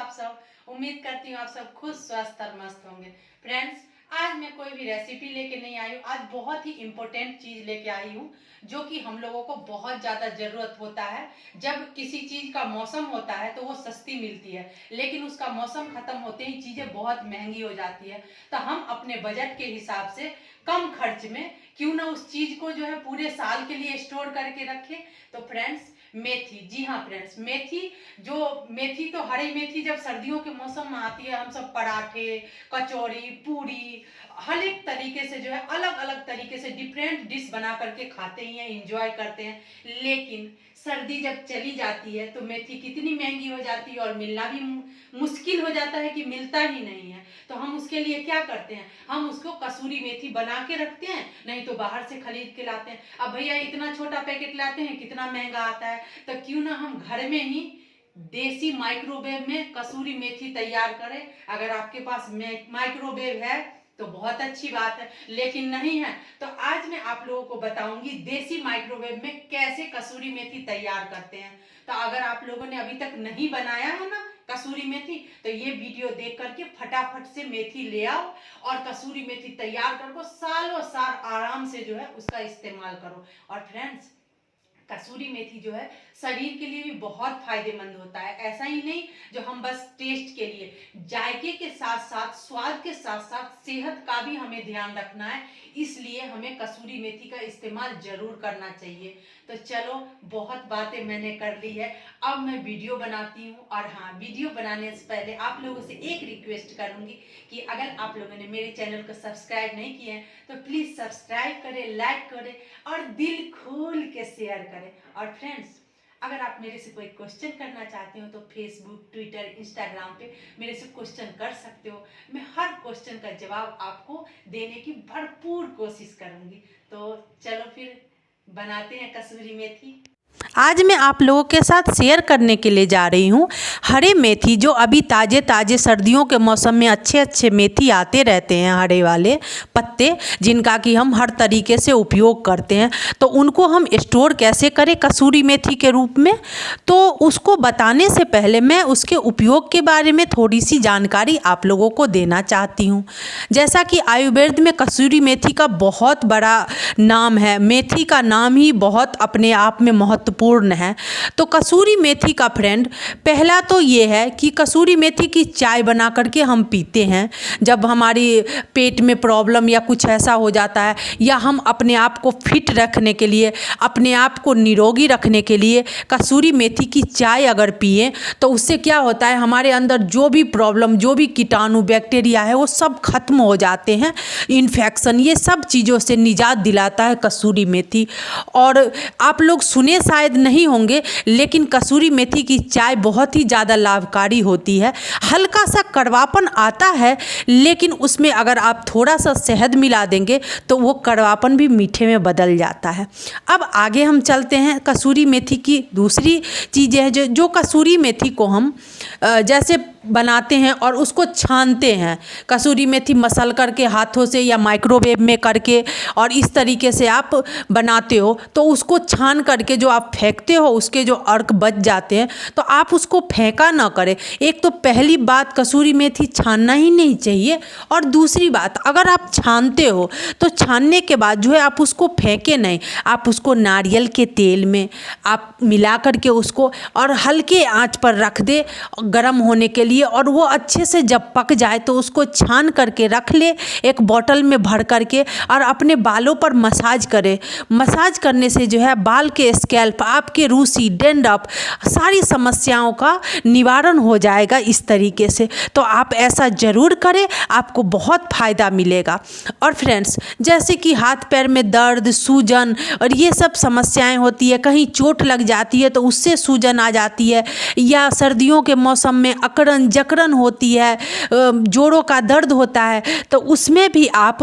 आप सब? उम्मीद करती हूँ आप सब खुश, स्वस्थ और मस्त होंगे। फ्रेंड्स, आज मैं कोई भी रेसिपी लेके नहीं आई हूँ। आज बहुत ही इम्पोर्टेंट चीज़ लेके आई हूँ जो कि हम लोगों को बहुत ज़्यादा ज़रूरत होता है। जब किसी चीज़ का मौसम होता है तो वो सस्ती मिलती है, लेकिन उसका मौसम ख़त्म होते ही चीज़ें बहुत महंगी हो जाती है। तो हम अपने बजट के हिसाब से कम खर्च में क्यों ना उस चीज़ को जो है पूरे साल के लिए स्टोर करके रखें। तो फ्रेंड्स, मेथी, जी हाँ फ्रेंड्स, मेथी तो हरी मेथी जब सर्दियों के मौसम में आती है, हम सब पराठे, कचौड़ी, पूरी, हर एक तरीके से जो है अलग अलग तरीके से डिफरेंट डिश बना करके खाते ही हैं, इंजॉय करते हैं। लेकिन सर्दी जब चली जाती है तो मेथी कितनी महंगी हो जाती है और मिलना भी मुश्किल हो जाता है कि मिलता ही नहीं है। तो हम उसके लिए क्या करते हैं, हम उसको कसूरी मेथी बना के रखते हैं, नहीं तो बाहर से खरीद के लाते हैं। अब भैया इतना छोटा पैकेट लाते हैं, कितना महंगा आता है। तो क्यों ना हम घर में ही देसी माइक्रोवेव में कसूरी मेथी तैयार करें। अगर आपके पास माइक्रोवेव है तो बहुत अच्छी बात है, लेकिन नहीं है तो आज मैं आप लोगों को बताऊंगी देसी माइक्रोवेव में कैसे कसूरी मेथी तैयार करते हैं। तो अगर आप लोगों ने अभी तक नहीं बनाया है ना कसूरी मेथी, तो ये वीडियो देख करके फटाफट से मेथी ले आओ और कसूरी मेथी तैयार करके सालों साल आराम से जो है उसका इस्तेमाल करो। और फ्रेंड्स, कसूरी मेथी जो है शरीर के लिए भी बहुत फायदेमंद होता है। ऐसा ही नहीं जो हम बस टेस्ट के लिए, जायके के साथ साथ, स्वाद के साथ साथ सेहत का भी हमें ध्यान रखना है, इसलिए हमें कसूरी मेथी का इस्तेमाल जरूर करना चाहिए। तो चलो, बहुत बातें मैंने कर ली है, अब मैं वीडियो बनाती हूँ। और हाँ, वीडियो बनाने से पहले आप लोगों से एक रिक्वेस्ट करूँगी कि अगर आप लोगों ने मेरे चैनल को सब्सक्राइब नहीं किए हैं तो प्लीज़ सब्सक्राइब करें, लाइक करें और दिल खोल के शेयर करें। और फ्रेंड्स, अगर आप मेरे से कोई क्वेश्चन करना चाहते हो तो फेसबुक, ट्विटर, इंस्टाग्राम पे मेरे से क्वेश्चन कर सकते हो। मैं हर क्वेश्चन का जवाब आपको देने की भरपूर कोशिश करूँगी। तो चलो फिर बनाते हैं कसूरी मेथी। आज मैं आप लोगों के साथ शेयर करने के लिए जा रही हूँ हरे मेथी, जो अभी ताज़े ताज़े सर्दियों के मौसम में अच्छे अच्छे मेथी आते रहते हैं, हरे वाले पत्ते, जिनका कि हम हर तरीके से उपयोग करते हैं। तो उनको हम स्टोर कैसे करें कसूरी मेथी के रूप में, तो उसको बताने से पहले मैं उसके उपयोग के बारे में थोड़ी सी जानकारी आप लोगों को देना चाहती हूँ। जैसा कि आयुर्वेद में कसूरी मेथी का बहुत बड़ा नाम है, मेथी का नाम ही बहुत अपने आप में महत्वपूर्ण है। तो कसूरी मेथी का फ्रेंड, पहला तो ये है कि कसूरी मेथी की चाय बना करके हम पीते हैं जब हमारी पेट में प्रॉब्लम या कुछ ऐसा हो जाता है, या हम अपने आप को फिट रखने के लिए, अपने आप को निरोगी रखने के लिए कसूरी मेथी की चाय अगर पिए तो उससे क्या होता है, हमारे अंदर जो भी प्रॉब्लम, जो भी कीटाणु बैक्टीरिया है वो सब खत्म हो जाते हैं। इन्फेक्शन, ये सब चीज़ों से निजात दिलाता है कसूरी मेथी। और आप लोग सुने शायद नहीं होंगे, लेकिन कसूरी मेथी की चाय बहुत ही ज़्यादा लाभकारी होती है। हल्का सा कड़वापन आता है, लेकिन उसमें अगर आप थोड़ा सा शहद मिला देंगे तो वो कड़वापन भी मीठे में बदल जाता है। अब आगे हम चलते हैं। कसूरी मेथी की दूसरी चीज़ें हैं जो कसूरी मेथी को हम जैसे बनाते हैं और उसको छानते हैं, कसूरी मेथी मसल करके हाथों से या माइक्रोवेव में करके, और इस तरीके से आप बनाते हो तो उसको छान करके जो आप फेंकते हो उसके जो अर्क बच जाते हैं, तो आप उसको फेंका ना करें। एक तो पहली बात, कसूरी मेथी छानना ही नहीं चाहिए। और दूसरी बात, अगर आप छानते हो तो छानने के बाद जो है आप उसको फेंके नहीं, आप उसको नारियल के तेल में आप मिला करके उसको और हल्के आंच पर रख दे गर्म होने के लिए, और वो अच्छे से जब पक जाए तो उसको छान करके रख ले एक बोतल में भर करके, और अपने बालों पर मसाज करे। मसाज करने से जो है बाल के स्कैल्प, आपके रूसी, डैंड्रफ, सारी समस्याओं का निवारण हो जाएगा इस तरीके से। तो आप ऐसा ज़रूर करें, आपको बहुत फ़ायदा मिलेगा। और फ्रेंड्स, जैसे कि हाथ पैर में दर्द, सूजन और ये सब समस्याएं होती है, कहीं चोट लग जाती है तो उससे सूजन आ जाती है, या सर्दियों के मौसम में अकड़न जकड़न होती है, जोड़ों का दर्द होता है, तो उसमें भी आप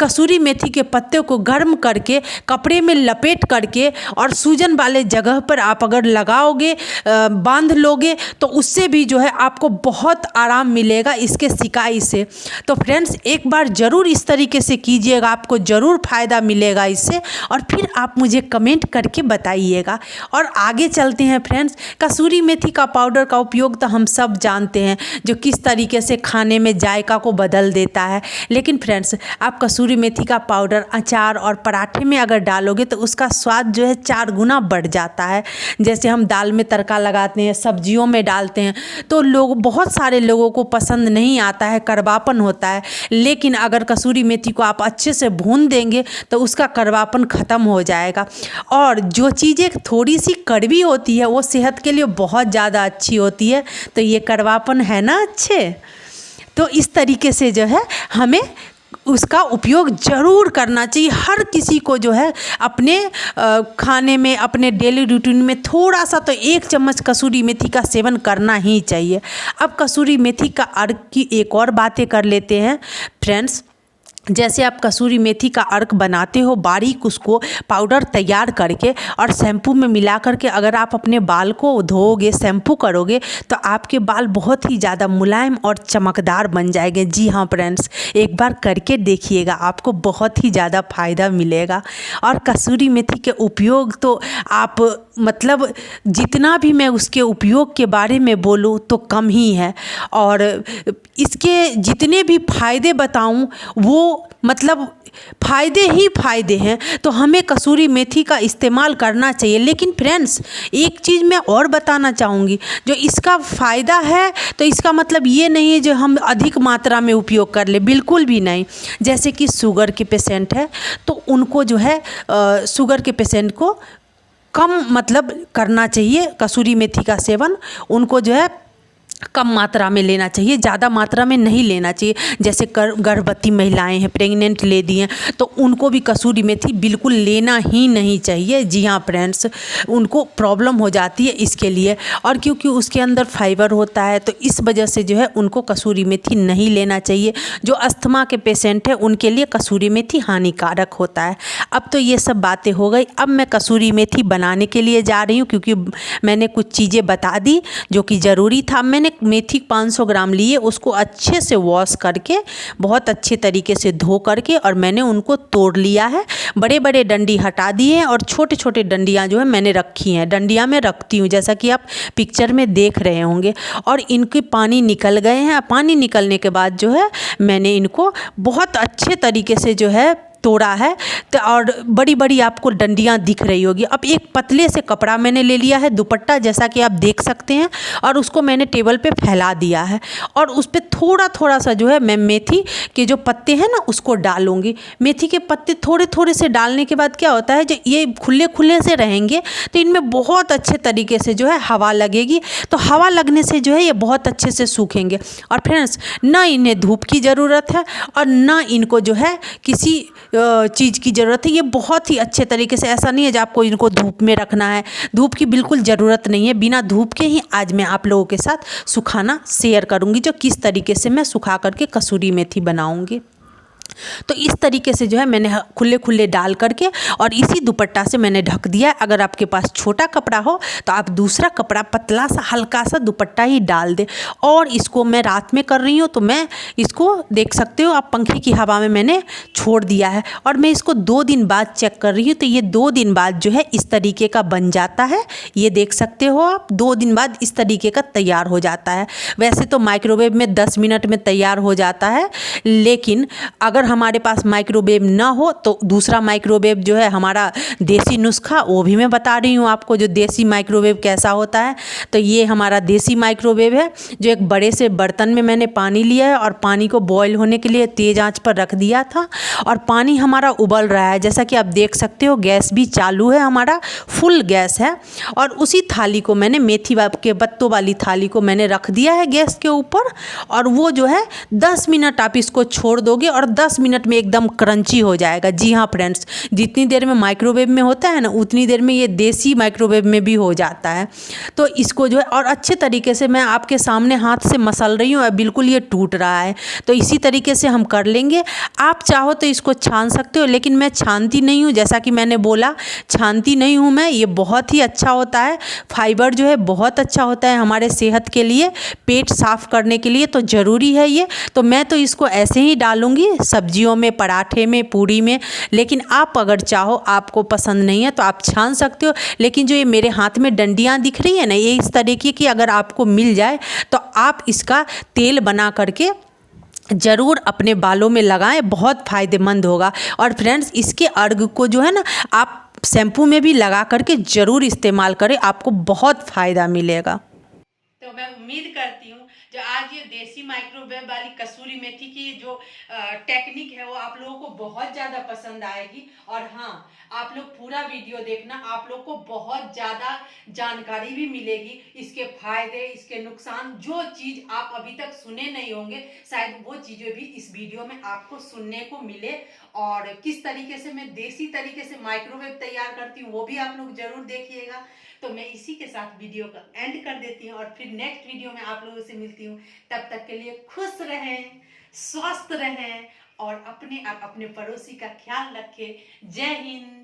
कसूरी मेथी के पत्ते को गर्म करके कपड़े में लपेट करके और सूजन वाले जगह पर आप अगर लगाओगे, बांध लोगे, तो उससे भी जो है आपको बहुत आराम मिलेगा इसके सिकाई से। तो फ्रेंड्स, एक बार ज़रूर इस तरीके से कीजिएगा, आपको ज़रूर फ़ायदा मिलेगा इससे, और फिर आप मुझे कमेंट करके बताइएगा। और आगे चलते हैं फ्रेंड्स। कसूरी मेथी का पाउडर का उपयोग तो हम सब जानते जानते हैं, जो किस तरीके से खाने में जायका को बदल देता है। लेकिन फ्रेंड्स, आप कसूरी मेथी का पाउडर अचार और पराठे में अगर डालोगे तो उसका स्वाद जो है 4 गुना बढ़ जाता है। जैसे हम दाल में तड़का लगाते हैं, सब्जियों में डालते हैं, तो बहुत सारे लोगों को पसंद नहीं आता है, कड़वापन होता है। लेकिन अगर कसूरी मेथी को आप अच्छे से भून देंगे तो उसका कड़वापन ख़त्म हो जाएगा। और जो चीज़ें थोड़ी सी कड़वी होती है वो सेहत के लिए बहुत ज़्यादा अच्छी होती है। तो ये कड़वापन है ना अच्छे। तो इस तरीके से जो है हमें उसका उपयोग ज़रूर करना चाहिए। हर किसी को जो है अपने खाने में, अपने डेली रूटीन में थोड़ा सा तो 1 चम्मच कसूरी मेथी का सेवन करना ही चाहिए। अब कसूरी मेथी का अर्क की एक और बातें कर लेते हैं फ्रेंड्स। जैसे आप कसूरी मेथी का अर्क बनाते हो, बारीक उसको पाउडर तैयार करके और शैम्पू में मिला करके अगर आप अपने बाल को धोओगे, शैम्पू करोगे तो आपके बाल बहुत ही ज़्यादा मुलायम और चमकदार बन जाएंगे। जी हाँ फ्रेंड्स, एक बार करके देखिएगा, आपको बहुत ही ज़्यादा फ़ायदा मिलेगा। और कसूरी मेथी के उपयोग तो आप मतलब जितना भी मैं उसके उपयोग के बारे में बोलूँ तो कम ही है। और इसके जितने भी फ़ायदे बताऊँ वो मतलब फ़ायदे ही फ़ायदे हैं। तो हमें कसूरी मेथी का इस्तेमाल करना चाहिए। लेकिन फ्रेंड्स, एक चीज़ मैं और बताना चाहूँगी, जो इसका फ़ायदा है तो इसका मतलब ये नहीं है जो हम अधिक मात्रा में उपयोग कर ले, बिल्कुल भी नहीं। जैसे कि शुगर के पेशेंट है तो उनको जो है शुगर के पेशेंट को कम मतलब करना चाहिए कसूरी मेथी का सेवन। उनको जो है कम मात्रा में लेना चाहिए, ज़्यादा मात्रा में नहीं लेना चाहिए। जैसे गर्भवती महिलाएं हैं, प्रेग्नेंट लेडी हैं, तो उनको भी कसूरी मेथी बिल्कुल लेना ही नहीं चाहिए। जी हाँ फ्रेंड्स, उनको प्रॉब्लम हो जाती है इसके लिए। और क्योंकि उसके अंदर फाइबर होता है तो इस वजह से जो है उनको कसूरी मेथी नहीं लेना चाहिए। जो अस्थमा के पेशेंट हैं उनके लिए कसूरी मेथी हानिकारक होता है। अब तो ये सब बातें हो गई। अब मैं कसूरी मेथी बनाने के लिए जा रही हूँ, क्योंकि मैंने कुछ चीज़ें बता दी जो कि ज़रूरी था। मैंने मेथी 500 ग्राम लिए, उसको अच्छे से वॉश करके बहुत अच्छे तरीके से धो करके और मैंने उनको तोड़ लिया है। बड़े बड़े डंडी हटा दिए हैं और छोटे छोटे डंडियाँ जो है मैंने रखी हैं। डंडियाँ मैं रखती हूँ जैसा कि आप पिक्चर में देख रहे होंगे। और इनके पानी निकल गए हैं। पानी निकलने के बाद जो है मैंने इनको बहुत अच्छे तरीके से जो है तोड़ा है। तो और बड़ी बड़ी आपको डंडियाँ दिख रही होगी। अब एक पतले से कपड़ा मैंने ले लिया है, दुपट्टा जैसा कि आप देख सकते हैं, और उसको मैंने टेबल पे फैला दिया है। और उस पर थोड़ा थोड़ा सा जो है मैं मेथी के जो पत्ते हैं ना उसको डालूंगी। मेथी के पत्ते थोड़े थोड़े से डालने के बाद क्या होता है, जो ये खुले खुले से रहेंगे तो इनमें बहुत अच्छे तरीके से जो है हवा लगेगी। तो हवा लगने से जो है ये बहुत अच्छे से सूखेंगे। और फ्रेंड्स, ना इन्हें धूप की ज़रूरत है और ना इनको जो है किसी चीज़ की ज़रूरत है। ये बहुत ही अच्छे तरीके से, ऐसा नहीं है जो आपको इनको धूप में रखना है, धूप की बिल्कुल ज़रूरत नहीं है। बिना धूप के ही आज मैं आप लोगों के साथ सुखाना शेयर करूंगी, जो किस तरीके से मैं सुखा करके कसूरी मेथी बनाऊंगी। तो इस तरीके से जो है मैंने खुले खुले डाल करके और इसी दुपट्टा से मैंने ढक दिया है। अगर आपके पास छोटा कपड़ा हो तो आप दूसरा कपड़ा पतला सा हल्का सा दुपट्टा ही डाल दे। और इसको मैं रात में कर रही हूँ तो मैं इसको देख सकते हो आप, पंखे की हवा में मैंने छोड़ दिया है। और मैं इसको 2 दिन बाद चेक कर रही हूँ तो ये 2 दिन बाद जो है इस तरीके का बन जाता है। ये देख सकते हो आप, 2 दिन बाद इस तरीके का तैयार हो जाता है। वैसे तो माइक्रोवेव में 10 मिनट में तैयार हो जाता है, लेकिन अगर हमारे पास माइक्रोवेव ना हो तो दूसरा माइक्रोवेव जो है हमारा देसी नुस्खा, वो भी मैं बता रही हूँ आपको, जो देसी माइक्रोवेव कैसा होता है। तो ये हमारा देसी माइक्रोवेव है, जो एक बड़े से बर्तन में मैंने पानी लिया है और पानी को बॉईल होने के लिए तेज़ आंच पर रख दिया था। और पानी हमारा उबल रहा है, जैसा कि आप देख सकते हो। गैस भी चालू है, हमारा फुल गैस है। और उसी थाली को मैंने, मेथी के पत्तों वाली थाली को मैंने रख दिया है गैस के ऊपर। और वो जो है 10 मिनट आप इसको छोड़ दोगे और 10 मिनट में एकदम क्रंची हो जाएगा। जी हाँ फ्रेंड्स, जितनी देर में माइक्रोवेव में होता है ना, उतनी देर में ये देसी माइक्रोवेव में भी हो जाता है। तो इसको जो है, और अच्छे तरीके से मैं आपके सामने हाथ से मसल रही हूँ और बिल्कुल ये टूट रहा है। तो इसी तरीके से हम कर लेंगे। आप चाहो तो इसको छान सकते हो, लेकिन मैं छानती नहीं हूँ, जैसा कि मैंने बोला छानती नहीं हूँ मैं। ये बहुत ही अच्छा होता है, फाइबर जो है बहुत अच्छा होता है हमारे सेहत के लिए, पेट साफ करने के लिए तो ज़रूरी है ये। तो मैं तो इसको ऐसे ही डालूँगी, सब सब्जियों में, पराठे में, पूरी में। लेकिन आप अगर चाहो, आपको पसंद नहीं है तो आप छान सकते हो। लेकिन जो ये मेरे हाथ में डंडियाँ दिख रही है ना, ये इस तरीके की अगर आपको मिल जाए तो आप इसका तेल बना करके ज़रूर अपने बालों में लगाएं, बहुत फ़ायदेमंद होगा। और फ्रेंड्स, इसके अर्घ को जो है ना, आप शैम्पू में भी लगा करके ज़रूर इस्तेमाल करें, आपको बहुत फ़ायदा मिलेगा। तो मैं उम्मीद करती हूँ जो आज ये देसी माइक्रोवेव वाली कसूरी मेथी की जो टेक्निक है वो आप लोगों को बहुत ज़्यादा पसंद आएगी। और हाँ, आप लोग पूरा वीडियो देखना, आप लोग को बहुत ज़्यादा जानकारी भी मिलेगी, इसके फायदे, इसके नुकसान। जो चीज़ आप अभी तक सुने नहीं होंगे, शायद वो चीज़ें भी इस वीडियो में आपको सुनने को मिले। और किस तरीके से मैं देसी तरीके से माइक्रोवेव तैयार करती हूँ वो भी आप लोग जरूर देखिएगा। तो मैं इसी के साथ वीडियो का एंड कर देती हूँ और फिर नेक्स्ट वीडियो में आप लोगों से मिलती हूँ। तब तक के लिए खुश रहें, स्वस्थ रहें और अपने और अपने पड़ोसी का ख्याल रखें। जय हिंद।